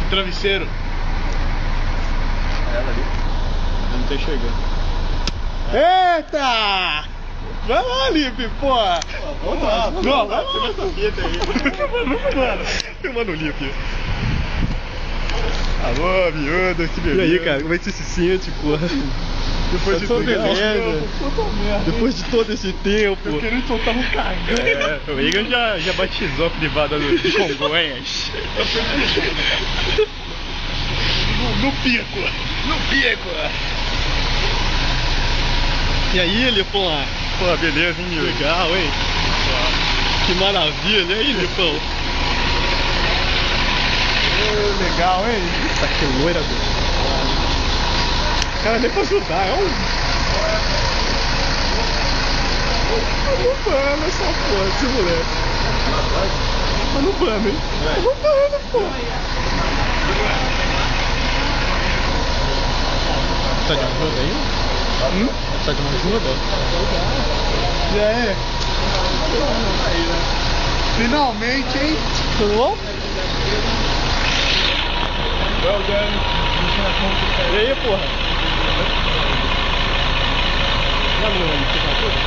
Travesseiro. Ela ali. Eu não tô enxergando. Eita! Vai lá, Lipe, porra! Vamos lá, Não, vai lá. Você vai saber daí. Mano, filmando o Lipe. Alô, miúdo, que beleza. E aí, cara, como é que você se sente, porra? Depois de Tá tudo beleza. Depois de todo esse tempo. Eu querendo soltar um cagão. É, o Igor já batizou a privada de Congonhas. No pico. No pico. E aí, Lipão? Pô, beleza, hein, miúdo? Legal, hein? Que maravilha, hein, Lipão? Legal, hein? Tá que loira, bicho. Cara, nem pra ajudar, é um... Tá no pano essa porra, esse moleque. Tá no pano, hein? Tá no pano, pô. Tá de ajuda aí? Tá de uma ajuda? E aí? Finalmente, hein? Tudo bom? Well done. E aí, porra? E a Luana, você tá tudo?